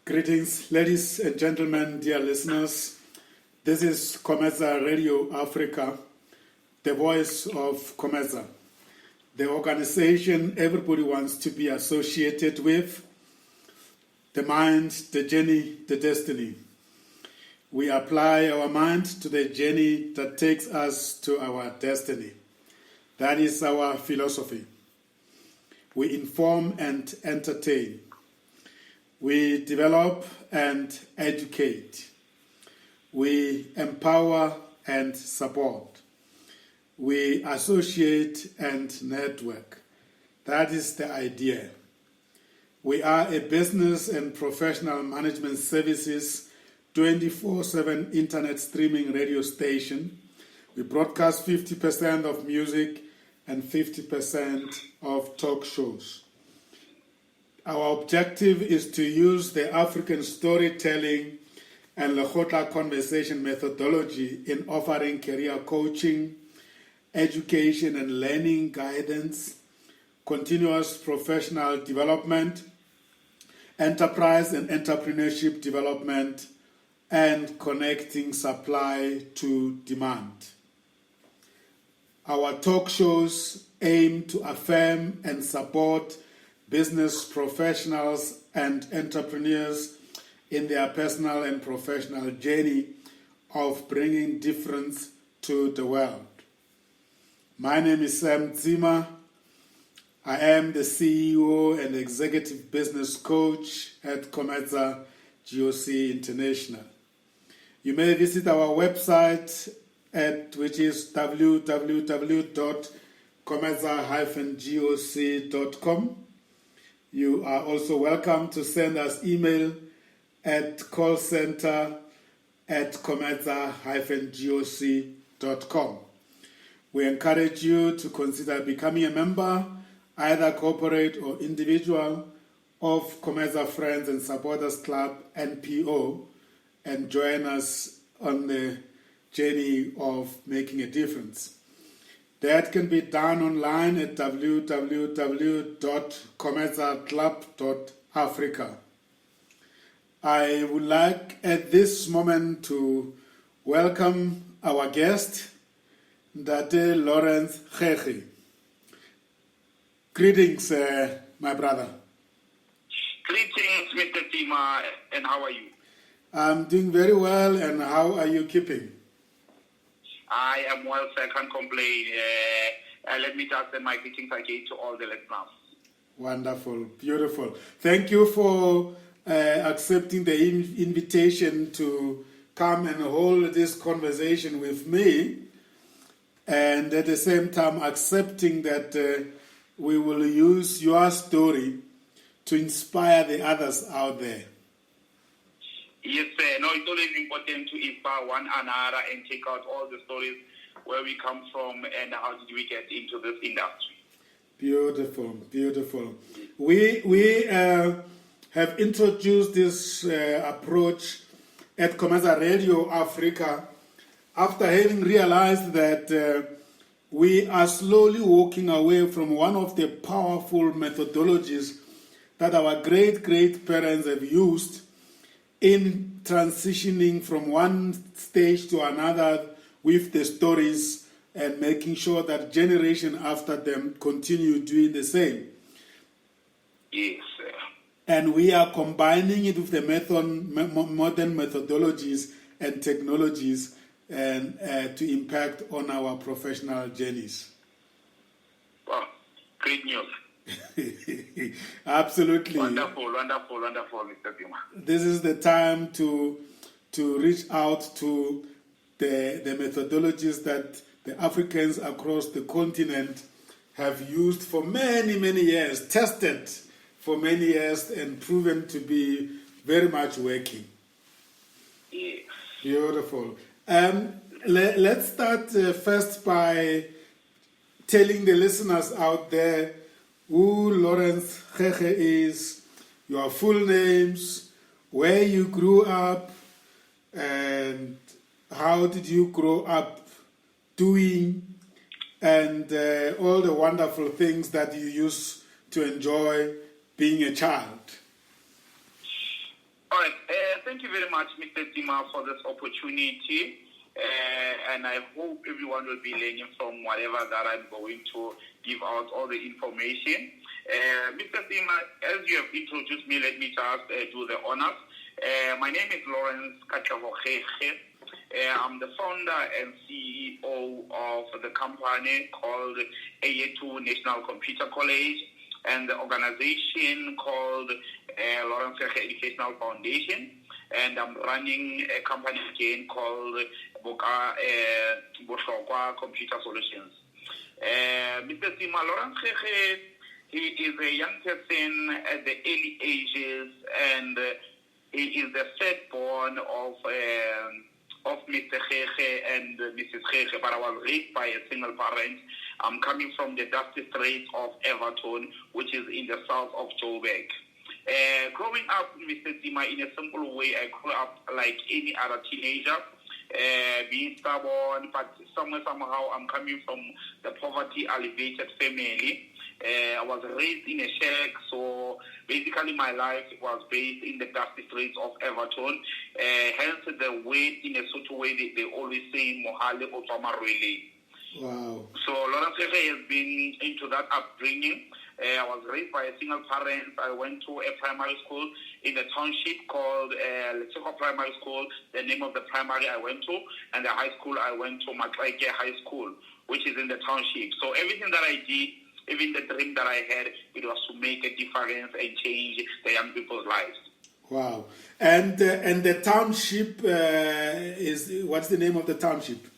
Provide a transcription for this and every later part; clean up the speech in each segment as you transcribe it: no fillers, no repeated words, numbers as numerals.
Greetings, ladies and gentlemen, dear listeners. This is Comeza Radio Africa, the voice of Comeza, the organization everybody wants to be associated with, the mind, the journey, the destiny. We apply our mind to the journey that takes us to our destiny. That is our philosophy. We inform and entertain. We develop and educate. We empower and support. We associate and network. That is the idea. We are a business and professional management services 24/7 internet streaming radio station. We broadcast 50% of music and 50% of talk shows. Our objective is to use the African storytelling and Lekgotla conversation methodology in offering career coaching, education and learning guidance, continuous professional development, enterprise and entrepreneurship development, and connecting supply to demand. Our talk shows aim to affirm and support business professionals and entrepreneurs in their personal and professional journey of bringing difference to the world. My name is Sam Zima. I am the CEO and Executive Business Coach at Comeza GOC International. You may visit our website which is www.comeza-goc.com. You are also welcome to send us email at callcenter@comeza-goc.com. We encourage you to consider becoming a member, either corporate or individual, of Comeza Friends and Supporters Club, NPO, and join us on the journey of making a difference. That can be done online at www.comezaclub.africa. I would like at this moment to welcome our guest, Lawrence Khekhe. Greetings, my brother. Greetings, Mr. Tima, and how are you? I'm doing very well, and how are you keeping? I am well, so I can't complain. Let me just send my greetings again to all the listeners. Wonderful, beautiful. Thank you for accepting the invitation to come and hold this conversation with me, and at the same time accepting that we will use your story to inspire the others out there. Yes, sir. No, it's always important to inspire one another and take out all the stories where we come from and how did we get into this industry. Beautiful, beautiful. We have introduced this approach at Comeza Radio Africa after having realized that we are slowly walking away from one of the powerful methodologies that our great-great-parents have used in transitioning from one stage to another with the stories and making sure that generation after them continue doing the same. Yes, sir. And we are combining it with the modern methodologies and technologies and to impact on our professional journeys. Wow, great news. Absolutely. Wonderful, Mr. Tima. This is the time to reach out to the methodologies that the Africans across the continent have used for many, many years, tested for many years, and proven to be very much working. Yes. Beautiful. Let's start first by telling the listeners out there who Lawrence Khekhe is, your full names, where you grew up, and how did you grow up doing, and all the wonderful things that you used to enjoy being a child. All thank you very much, Mr. Tima, for this opportunity. And I hope everyone will be learning from whatever that I'm going to give out all the information. Mr. Tima, as you have introduced me, let me just do the honors. My name is Lawrence Khekhe. I'm the founder and CEO of the company called Eyethu National Computer College and the organization called Lawrence Khekhe Educational Foundation. And I'm running a company again called Bohlokwa Computer Solutions. Mr. Tima, Lawrence Khekhe, he is a young person at the early ages, and he is the firstborn of Mr. Khekhe and Mrs. Khekhe, but I was raised by a single parent. I'm coming from the dusty streets of Evaton, which is in the south of Joburg. Growing up, Mr. Tima, in a simple way, I grew up like any other teenager, being stubborn, but somehow I'm coming from the poverty-alleviated family. I was raised in a shack, so basically my life was based in the dusty streets of Evaton. Hence the way, in a sort of way, they always say, Mohale Otamarwele. Wow. So Lawrence Khekhe has been into that upbringing. I was raised by a single parent. I went to a primary school in a township called Letseko Primary School, the name of the primary I went to, and the high school I went to, Matlake High School, which is in the township. So everything that I did, even the dream that I had, it was to make a difference and change the young people's lives. Wow. And the township is, what's the name of the township?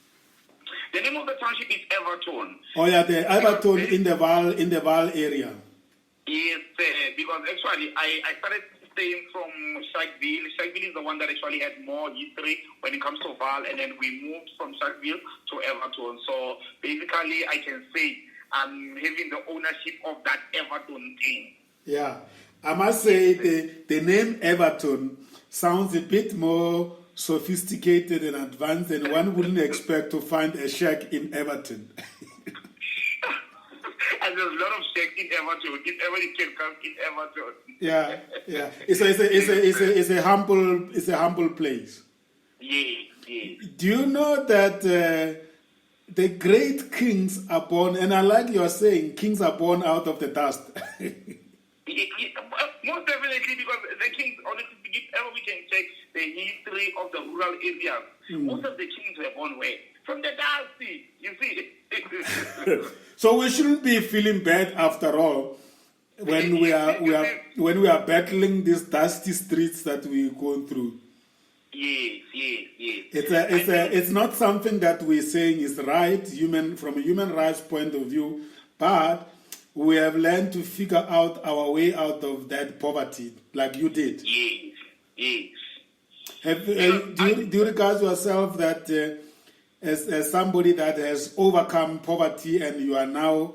The name of the township is Evaton. Oh yeah, the Evaton in the Vaal area. Yes, because actually I started staying from Sharkville. Sharkville is the one that actually had more history when it comes to Vaal, and then we moved from Sharkville to Evaton. So basically I can say I'm having the ownership of that Evaton thing. Yeah, I must say the name Evaton sounds a bit more sophisticated and advanced, and one wouldn't expect to find a shack in Everton. And there's a lot of shacks in Everton. If ever you can come in Everton. Yeah, yeah. It's a humble place. Yes. Do you know that the great kings are born, and I like you're saying, kings are born out of the dust. Most definitely, because the kings, honestly, if ever we can check the history of the rural areas, most of the kings were born where? From the dusty, you see. So we shouldn't be feeling bad after all when we are battling these dusty streets that we're going through. Yes. It's not something that we're saying is right, from a human rights point of view, but we have learned to figure out our way out of that poverty, like you did. Yes. Do you regard yourself that as somebody that has overcome poverty, and you are now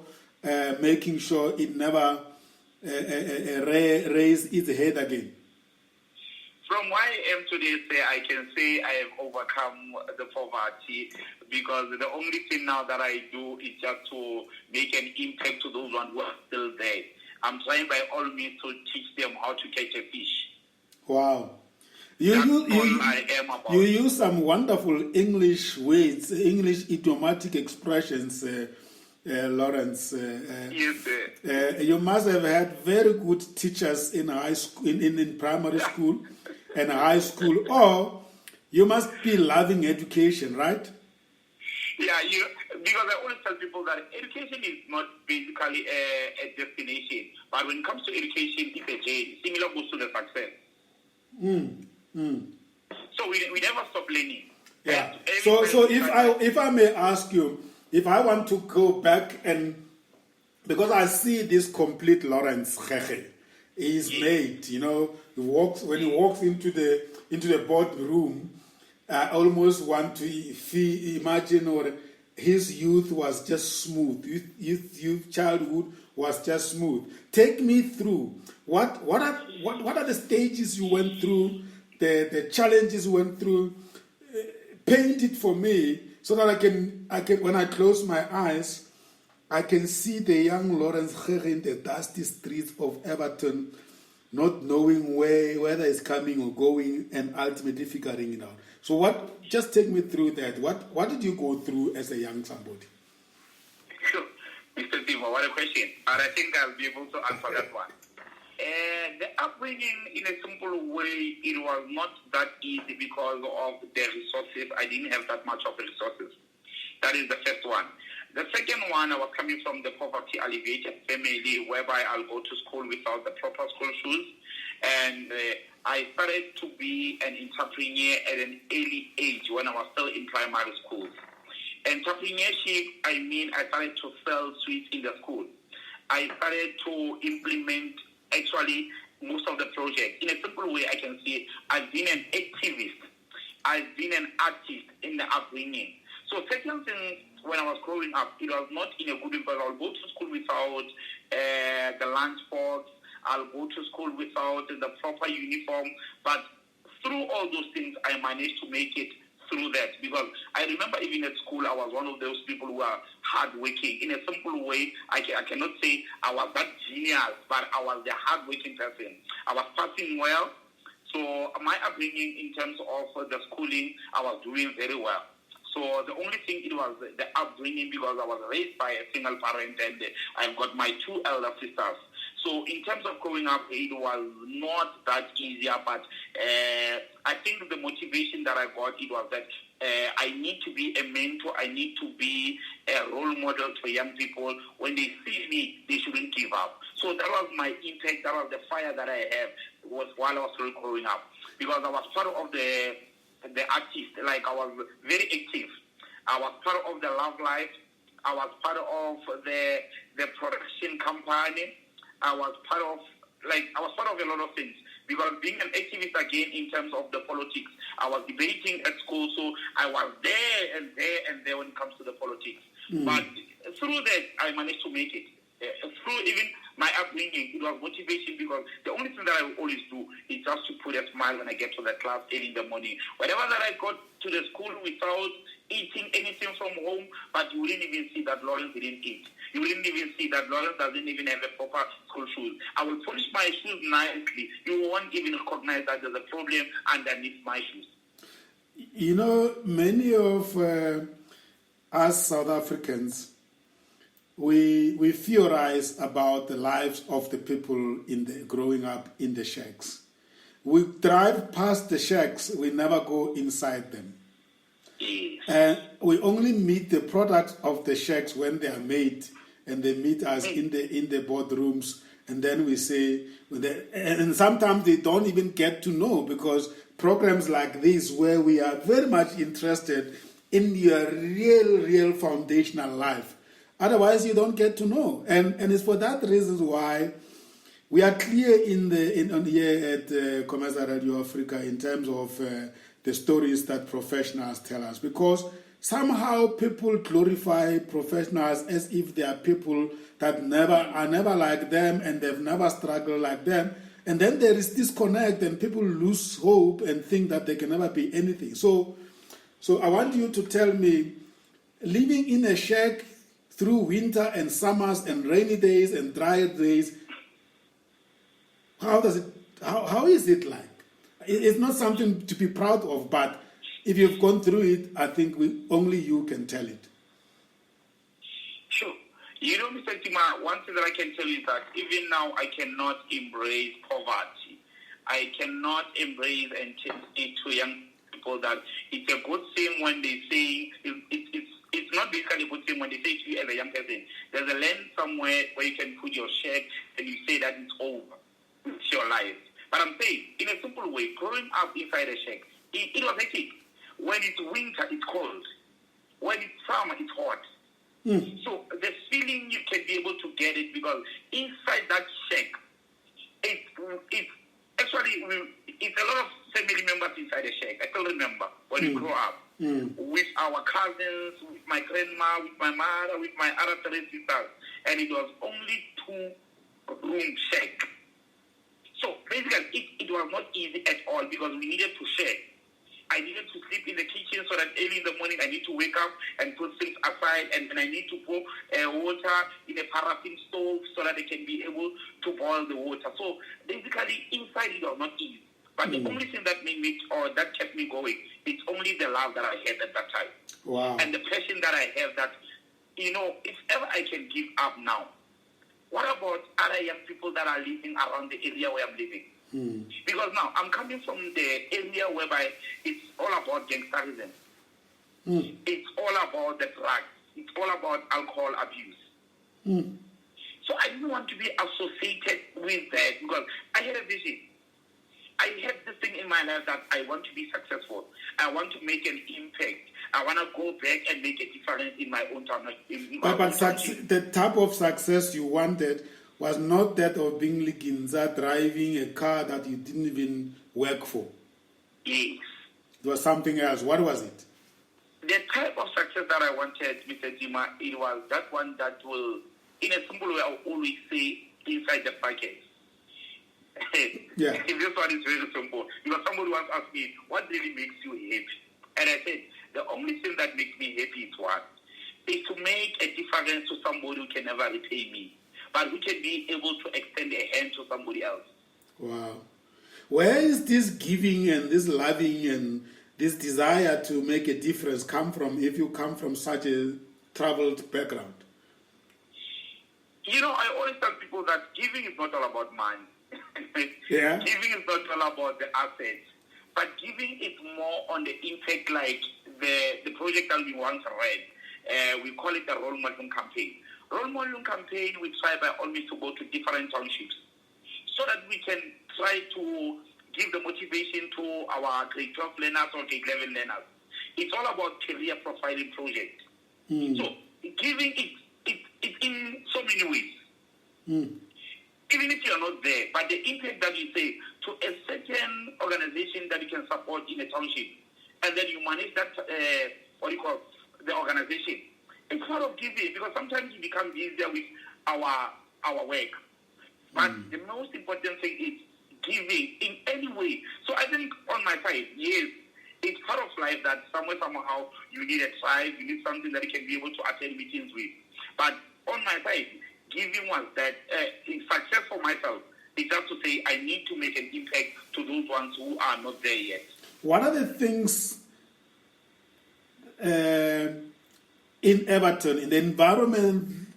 making sure it never raise its head again? From where I am today, I can say I have overcome the poverty, because the only thing now that I do is just to make an impact to those ones who are still there. I'm trying by all means to teach them how to catch a fish. Wow. That's all I am about. You use some wonderful English words, English idiomatic expressions, Lawrence. Yes, sir. You must have had very good teachers in high school, in primary school and high school, or you must be loving education, right? Yeah, because I always tell people that education is not basically a destination, but when it comes to education, it's a journey. Similar goes to the success. So we never stop learning. Yeah. So if I may ask you, if I want to go back, and because I see this complete Lawrence Khekhe, he's made, when he walks into the boardroom, I almost want to imagine, or his youth was just smooth. Youth childhood was just smooth. Take me through what are the stages you went through, the challenges you went through. Paint it for me so that I can when I close my eyes, I can see the young Lawrence Khekhe in the dusty streets of Evaton, not knowing whether it's coming or going, and ultimately figuring it out. So just take me through that. What did you go through as a young somebody? Sure. Mr. Timo, what a question. But I think I'll be able to answer that one. The upbringing, in a simple way, it was not that easy because of the resources. I didn't have that much of the resources. That is the first one. The second one, I was coming from the poverty alleviated family, whereby I'll go to school without the proper school shoes. And I started to be an entrepreneur at an early age when I was still in primary school. Entrepreneurship, I started to sell sweets in the school. I started to implement actually most of the projects. In a simple way, I can say I've been an activist. I've been an artist in the upbringing. So certain things, when I was growing up, it was not in a good because I'll go to school without the lunch box. I'll go to school without the proper uniform. But through all those things, I managed to make it through that. Because I remember even at school, I was one of those people who are hardworking. In a simple way, I cannot say I was that genius, but I was the hardworking person. I was passing well. So my upbringing in terms of the schooling, I was doing very well. So the only thing, it was the upbringing because I was raised by a single parent and I've got my two elder sisters. So in terms of growing up, it was not that easier, but I think the motivation that I got, it was that I need to be a mentor, I need to be a role model to young people. When they see me, they shouldn't give up. So that was my impact, that was the fire that I have while I was still growing up. Because I was part of the artist, like I was very active. I was part of the Love Life. I was part of the production company. I was part of a lot of things. Because being an activist again in terms of the politics, I was debating at school, so I was there and there when it comes to the politics. But through that, I managed to make it. Through even my upbringing, it was motivation because the only thing that I will always do is just to put a smile when I get to the class early in the morning. Whenever that I got to the school without eating anything from home, but you wouldn't even see that Lawrence didn't eat. You wouldn't even see that Lawrence doesn't even have a proper school shoes. I will polish my shoes nicely. You won't even recognize that there's a problem underneath my shoes. You know, many of us South Africans, we theorize about the lives of the people growing up in the shacks. We drive past the shacks, we never go inside them. And we only meet the products of the shacks when they are made, and they meet us in the boardrooms, and then we say, and sometimes they don't even get to know, because programs like this, where we are very much interested in your real foundational life, otherwise you don't get to know. And it's for that reason why we are clear here at Computer Radio Africa in terms of the stories that professionals tell us, because somehow people glorify professionals as if they are people that are never like them and they've never struggled like them. And then there is disconnect and people lose hope and think that they can never be anything. So I want you to tell me, living in a shack through winter and summers and rainy days and dry days, how is it like? It's not something to be proud of, but if you've gone through it, I think only you can tell it. Sure. You know, Mr. Tima, one thing that I can tell you is that even now I cannot embrace poverty. I cannot embrace and teach it to young people that it's a good thing when they say, it's not basically a good thing when they say to you as a young person, there's a land somewhere where you can put your shack and you say that it's over. It's your life. But I'm saying, in a simple way, growing up inside a shack, it was hectic. When it's winter, it's cold. When it's summer, it's hot. So the feeling, you can be able to get it because inside that shack, it's a lot of family members inside the shack. I still remember when we grew up with our cousins, with my grandma, with my mother, with my other three sisters, and it was only 2-room shack. So basically, it was not easy at all because we needed to share. I needed to sleep in the kitchen so that early in the morning I need to wake up and put things aside, and then I need to pour water in a paraffin stove so that I can be able to boil the water. So basically, inside it was not easy. But the only thing that made me, or that kept me going, it's only the love that I had at that time. Wow. And the passion that I have that, if ever I can give up now, what about other young people that are living around the area where I'm living? Because now I'm coming from the area whereby it's all about gangsterism. It's all about the drugs. It's all about alcohol abuse. So I didn't want to be associated with that because I had a vision. I had this thing in my life that I want to be successful. I want to make an impact. I want to go back and make a difference in my own town. But the type of success you wanted was not that of being Liginza driving a car that you didn't even work for. Yes. It was something else. What was it? The type of success that I wanted, Mr. Jima, it was that one that will, in a simple way, I'll always say, inside the bucket. Yeah. This one is very simple. Because somebody once asked me, what really makes you happy? And I said, the only thing that makes me happy is what? Is to make a difference to somebody who can never repay me, but who can be able to extend a hand to somebody else. Wow. Where is this giving and this loving and this desire to make a difference come from if you come from such a troubled background? I always tell people that giving is not all about money. Yeah. Giving is not all about the assets, but giving is more on the impact, like the project that we once read. We call it the role modeling campaign. Role modeling campaign, we try by all means to go to different townships so that we can try to give the motivation to our grade 12 learners or grade 11 learners. It's all about career profiling project. So giving it's in so many ways. Even if you're not there, but the impact that you say to a certain organization that you can support in a township, and then you manage that, the organization. It's part of giving, because sometimes you become busier with our work. But the most important thing is giving in any way. So I think on my side, yes, it's part of life that somehow you need a tribe, you need something that you can be able to attend meetings with. But on my side, giving was that success for myself is just to say I need to make an impact to those ones who are not there yet. What are the things in Evaton, in the environment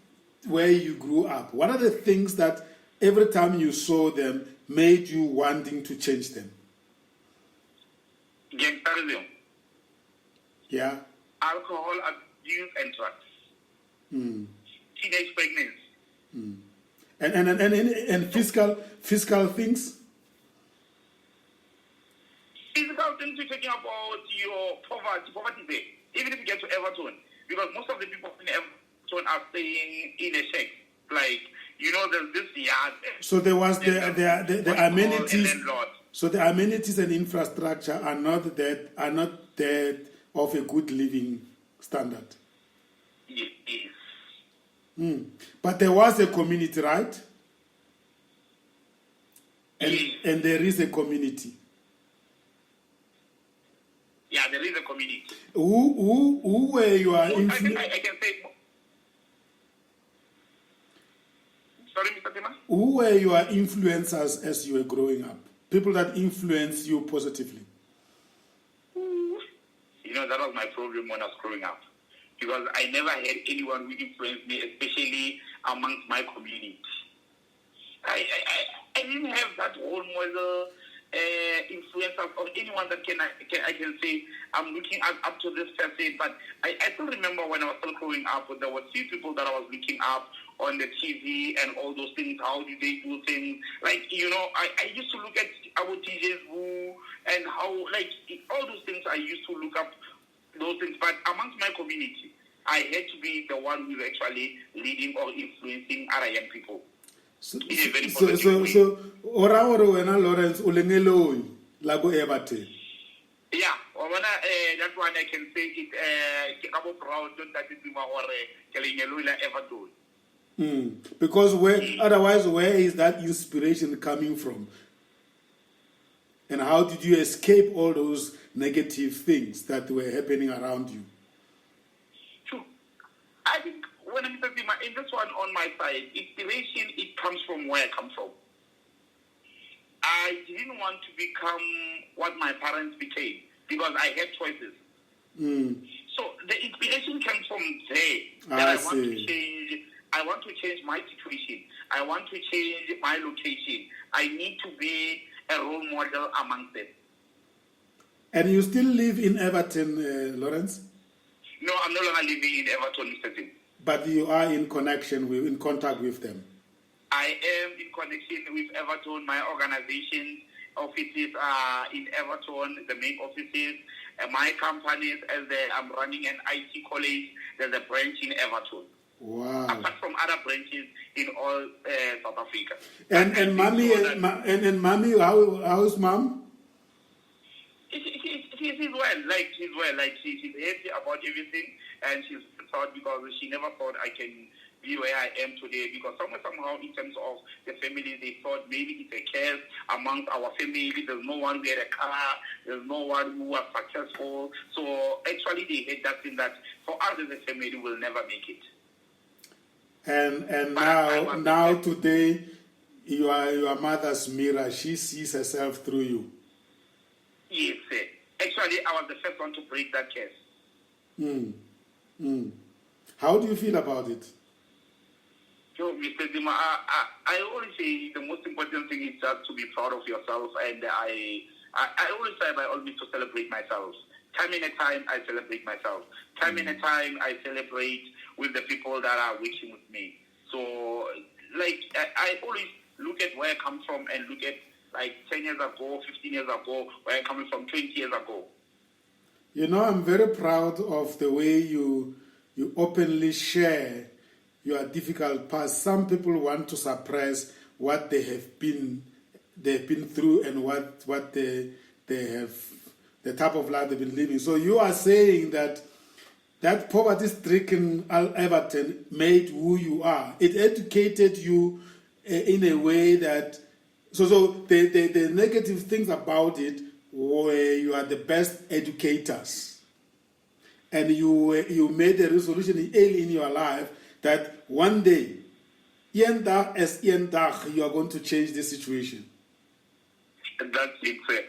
where you grew up, what are the things that every time you saw them made you wanting to change them? Gangsterism. Yeah. Alcohol abuse and drugs. Teenage pregnancy. And fiscal things? Physical things, we're talking about your poverty there. Even if you get to Evaton, because most of the people in Evaton are staying in a shack. Like, there's this yard. So there was the amenities. So the amenities and infrastructure are not that of a good living standard. Yes. But there was a community, right? And there is a community. Yeah, there is a community. Who were your I can say. Sorry, Mr. Tima? Who were your influencers as you were growing up? People that influenced you positively? That was my problem when I was growing up. Because I never had anyone who influenced me, especially amongst my community. I didn't have that role model influencers or anyone that I can say I'm looking up to this person. But I still remember when I was still growing up, there were few people that I was looking up on the TV and all those things. How do they do things? Like, I used to look at our teachers and how, like, all those things I used to look up those things. But amongst my community, I had to be the one who was actually leading or influencing other young people. So Lawrence ulengelo lago Evaton. Yeah, that one I can say it. I'm proud that it's my Evaton. Because where is that inspiration coming from? And how did you escape all those negative things that were happening around you? Sure. I think when I'm in this one on my side, inspiration, it comes from where I come from. I didn't want to become what my parents became because I had choices. So the inspiration comes from there. That I want to change. I want to change my situation. I want to change my location. I need to be a role model amongst them. And you still live in Evaton, Lawrence? No, I'm no longer living in Evaton, Mr. Tim. But you are in contact with them? I am in connection with Evaton. My organization offices are in Evaton, the main offices. My companies, I'm running an IT college, there's a branch in Evaton. Wow. Apart from other branches in all South Africa. And mommy, how's mom? She's well. She's happy about everything, and she's proud because she never thought I can be where I am today. Because somehow, in terms of the family, they thought maybe it's a curse amongst our family. There's no one who had a car. There's no one who was successful. So actually, they had that thing that for us as a family, we'll never make it. And now today, you are your mother's mirror. She sees herself through you. Yes, sir. Actually, I was the first one to break that case. How do you feel about it? So, Mr. Zima, I always say the most important thing is just to be proud of yourself, and I always try by all means to celebrate myself. Time in a time, I celebrate myself. Time in a time, I celebrate with the people that are working with me. So, I always look at where I come from and look at 10 years ago, 15 years ago, where I'm coming from 20 years ago. You know, I'm very proud of the way you openly share your difficult past. Some people want to suppress what they have been through and what they have, the type of life they've been living. So you are saying that poverty-stricken Evaton made who you are. It educated you in a way that. So the negative things about it were you are the best educators, and you made a resolution early in your life that one day, you are going to change the situation. That's it, sir.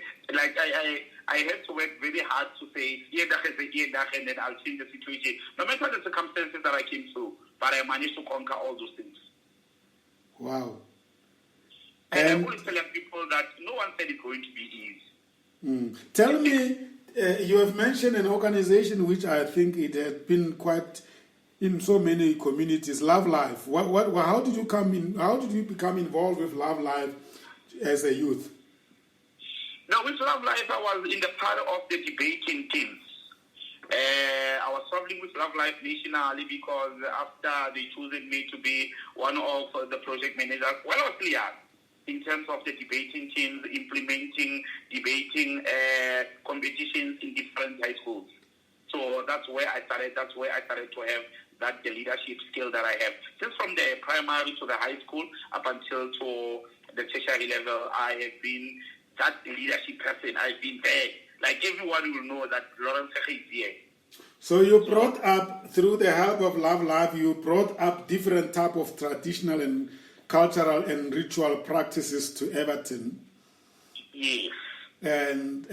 I had to work very hard to say, and then I'll change the situation. No matter the circumstances that I came through, but I managed to conquer all those things. Wow. And I always tell people that no one said it's going to be easy. Tell me, you have mentioned an organization which I think it has been quite in so many communities, Love Life. How did you come in? How did you become involved with Love Life as a youth? Now, with Love Life, I was in the part of the debating teams. I was traveling with Love Life nationally because after they chosen me to be one of the project managers, I was clear in terms of the debating teams, implementing debating competitions in different high schools. So that's where I started. That's where I started to have the leadership skill that I have. Just from the primary to the high school up until to the tertiary level, I have been that leadership person. I've been there. Like everyone will know that Lawrence Khekhe is here. So you brought up, through the help of Love Life, you brought up different type of traditional and cultural and ritual practices to Evaton. Yes. And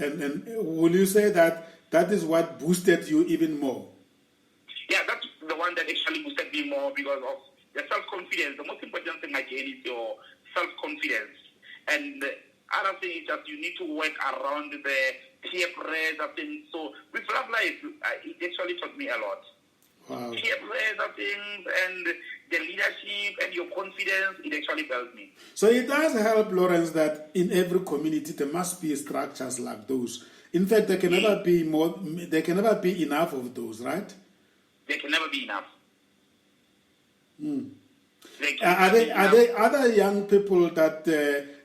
will you say that is what boosted you even more? Yeah, that's the one that actually boosted me more because of the self-confidence. The most important thing again is your self-confidence. And the other thing is that you need to work around the peer pressure thing. So with Love Life, it actually taught me a lot. Wow. Peer pressure things and the leadership and your confidence, it actually built me. So it does help, Lawrence, that in every community there must be structures like those. In fact, there can never be more. There can never be enough of those, right? There can never be enough. Are there other young people that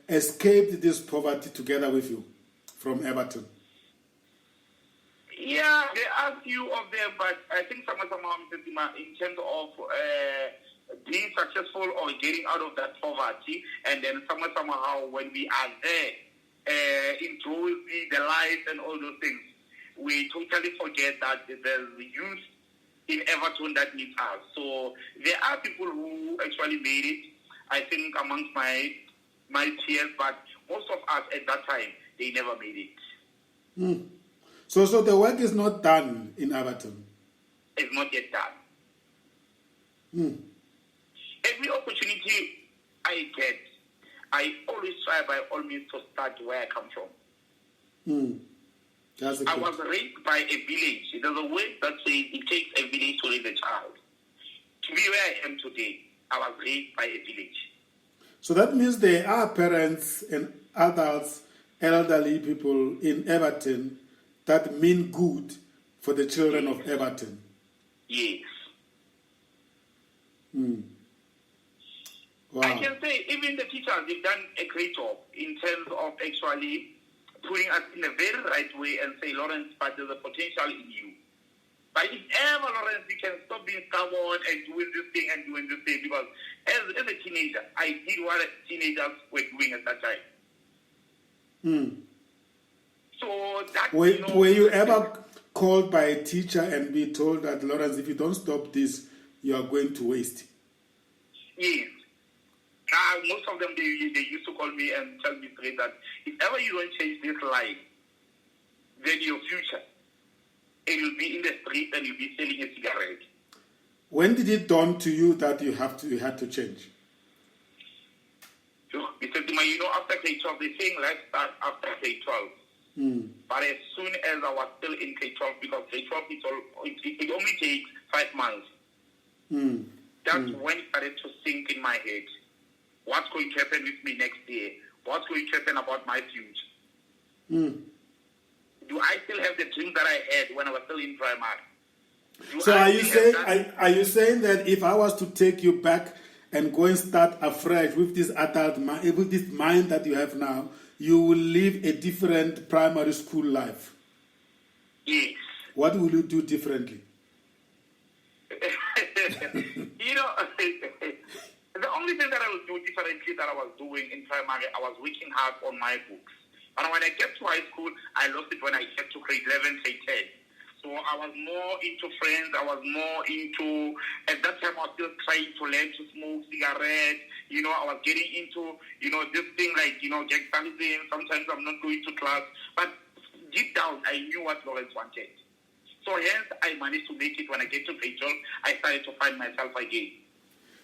escaped this poverty together with you from Evaton? Yeah, there are a few of them, but I think somehow in terms of being successful or getting out of that poverty, and then somehow when we are there in drawing the light and all those things. We totally forget that there's youth in Evaton that needs us. So there are people who actually made it, I think, amongst my peers, but most of us at that time, they never made it. So the work is not done in Evaton? It's not yet done. Every opportunity I get, I always try by all means to start where I come from. I was raised by a village. There's a word that says it takes a village to raise a child. To be where I am today, I was raised by a village. So that means there are parents and adults, elderly people in Evaton that mean good for the children of Evaton. Yes. Wow. I can say even the teachers, they've done a great job in terms of actually putting us in a very right way and say, Lawrence, but there's a potential in you. But if ever, Lawrence, you can stop being stubborn and doing this thing and doing this thing, because as a teenager, I did what teenagers were doing at that time. So that, were you ever called by a teacher and be told that, Lawrence, if you don't stop this, you are going to waste? Yes. Most of them, they used to call me and tell me straight that if ever you don't change this life, then your future, and you'll be in the street and you'll be selling a cigarette. When did it dawn to you that you had to change? Mr. Dima, after K-12, they're saying let's start after K-12. But as soon as I was still in K-12, because K-12 it only takes 5 months. That's when it started to sink in my head. What's going to happen with me next year? What's going to happen about my future? Do I still have the dream that I had when I was still in primary? So are you saying that if I was to take you back and go and start afresh with this adult mind, with this mind that you have now, you will live a different primary school life? Yes. What will you do differently? The only thing that I will do differently that I was doing in primary, I was working hard on my books. But when I get to high school, I lost it when I get to grade 11, grade 10. So I was more into friends. I was more into, at that time I was still trying to learn to smoke cigarettes. I was getting into, this thing like, gangsterism. Sometimes I'm not going to class. But deep down, I knew what Lawrence wanted. So hence, I managed to make it. When I get to grade 12, I started to find myself again.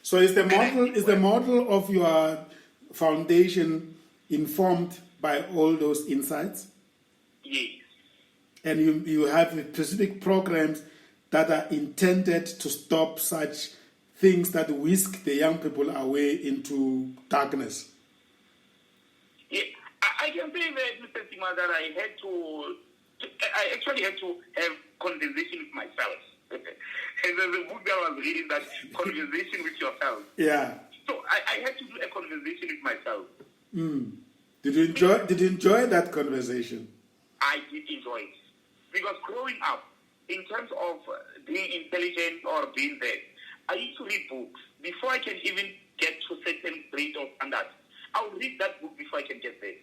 So is the model of your foundation informed by all those insights? Yes. And you have specific programs that are intended to stop such things that whisk the young people away into darkness? Yeah, I can say that, Mr. Sima, that I actually had to have conversation with myself. And there's a book that I was reading, that conversation with yourself. Yeah. So I had to do a conversation with myself. Did you enjoy that conversation? I did enjoy it. Because growing up, in terms of being intelligent or being there, I used to read books. Before I can even get to certain grade of standards, I would read that book before I can get there.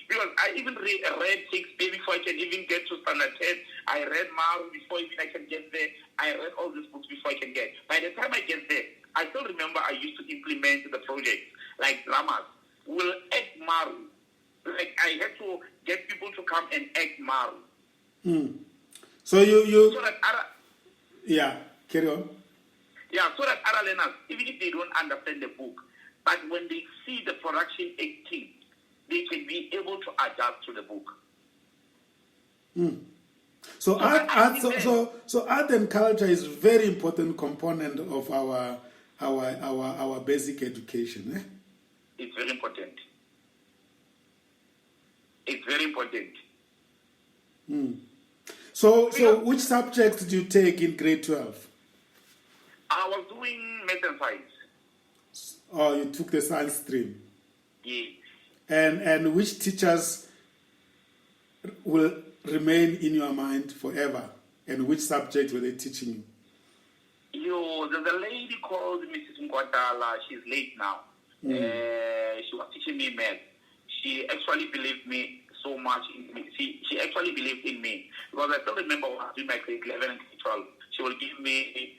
Because I even read Shakespeare before I can even get to standard 10. I read Maru before even I can get there. I read all these books before I can get. By the time I get there, I still remember I used to implement the project, like dramas. We'll act Maru. Like I had to get people to come and act Maru. So you so that carry on. Yeah, so that other learners, even if they don't understand the book, but when they see the production acting, they can be able to adjust to the book. So art and culture is a very important component of our basic education. Eh? It's very important. It's very important. So which subjects did you take in grade 12? I was doing math and science. Oh, you took the science stream. Yes. And which teachers will remain in your mind forever? And which subject were they teaching you? There's a lady called Mrs. Ngwadala. She's late now. She was teaching me math. she actually believed me so much in me. She actually believed in me. Because I still remember when I was doing my grade 11 and grade 12, she will give me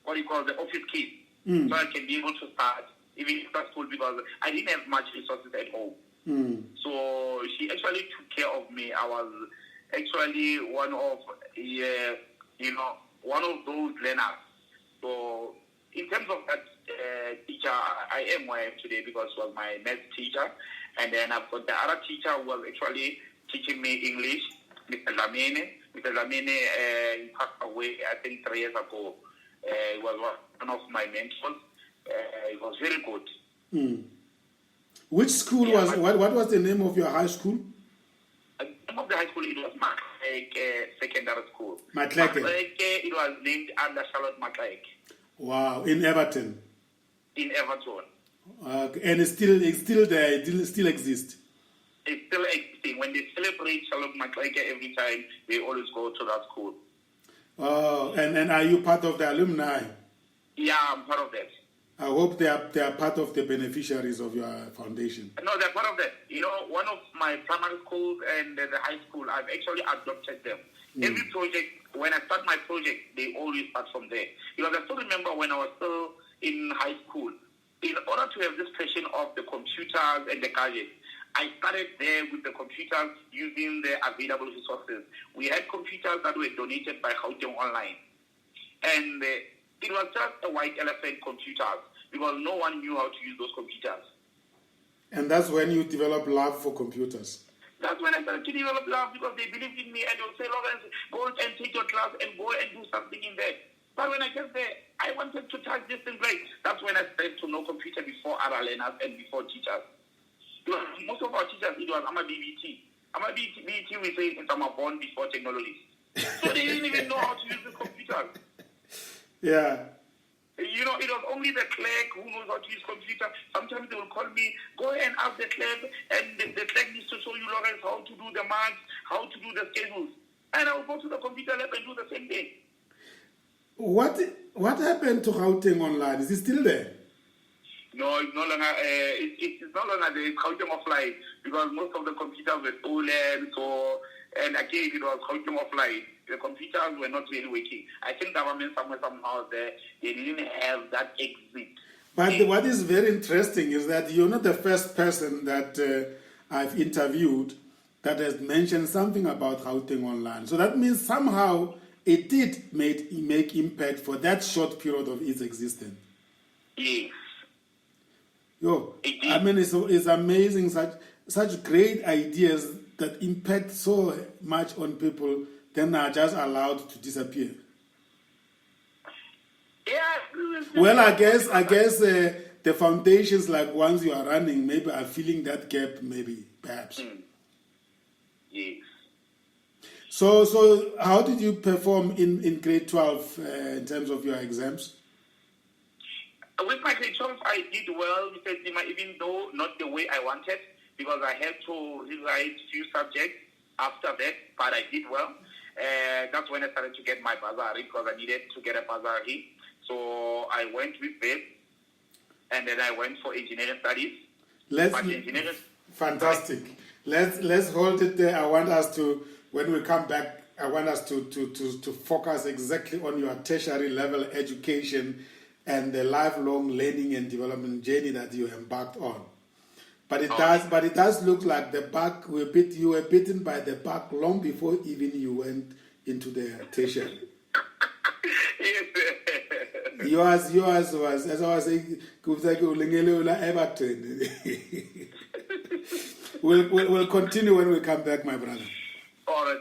what do you call the office key, so I can be able to start even after school, because I didn't have much resources at home. So she actually took care of me. I was actually one of those learners. So in terms of that teacher, I am where I am today because she was my math teacher. And then I've got the other teacher who was actually teaching me English, Mr. Lamine. Mr. Lamine, he passed away, I think, 3 years ago. He was one of my mentors. He was very good. Which school was, what was the name of your high school? The name of the high school, it was Khekhe Secondary School. Khekhe. It was named under Charlotte Khekhe. Wow, in Evaton. In Evaton. And it's still there, it still exists. It's still existing. When they celebrate Charlotte Khekhe every time, they always go to that school. Oh, and are you part of the alumni? Yeah, I'm part of that. I hope they are part of the beneficiaries of your foundation. No, they're part of that. You know, one of my primary schools and the high school, I've actually adopted them. Every project, when I start my project, they always start from there. Because I still remember when I was still in high school, in order to have this passion of the computers and the gadgets, I started there with the computers using the available resources. We had computers that were donated by Gauteng Online. And it was just a white elephant computers because no one knew how to use those computers. And that's when you develop love for computers. That's when I started to develop love because they believed in me and they would say, Lawrence, go and take your class and go and do something in there. But when I get there, I wanted to touch this and play. That's when I started to know computer before other learners and before teachers. Because most of our teachers, it was I'm a BBT. I'm a BBT, we say it's I'm born before technology. So they didn't even know how to use the computers. Yeah. You know, it was only the clerk who knows how to use computer. Sometimes they will call me, go and ask the clerk, and the clerk needs to show you, Lawrence, how to do the maths, how to do the schedules. And I will go to the computer lab and do the same thing. What happened to Gauteng Online? Is it still there? No, it's no longer. It's no longer there. It's Gauteng Offline because most of the computers were stolen. So, and again, it was Gauteng Offline. The computers were not really working. I think government somehow there they didn't have that exit. But what is very interesting is that you're not the first person that I've interviewed that has mentioned something about Gauteng Online. So that means somehow it did make impact for that short period of its existence. Yes. I mean, it's amazing, such great ideas that impact so much on people, then are just allowed to disappear. Yeah. Well, I guess the foundations like ones you are running maybe are filling that gap, maybe, perhaps. Yes. So how did you perform in grade 12 in terms of your exams? With my grade 12, I did well, Mr. Zima, even though not the way I wanted, because I had to rewrite few subjects after that, but I did well. That's when I started to get my bursary, because I needed to get a bursary. So I went with that, and then I went for engineering studies. Fantastic. Let's hold it there. I want us to, when we come back, I want us to focus exactly on your tertiary level education and the lifelong learning and development journey that you embarked on. But it does look like you were bitten by the bug long before even you went into the tertiary. Yours was, as I was saying, Everton. We'll continue when we come back, my brother. All right.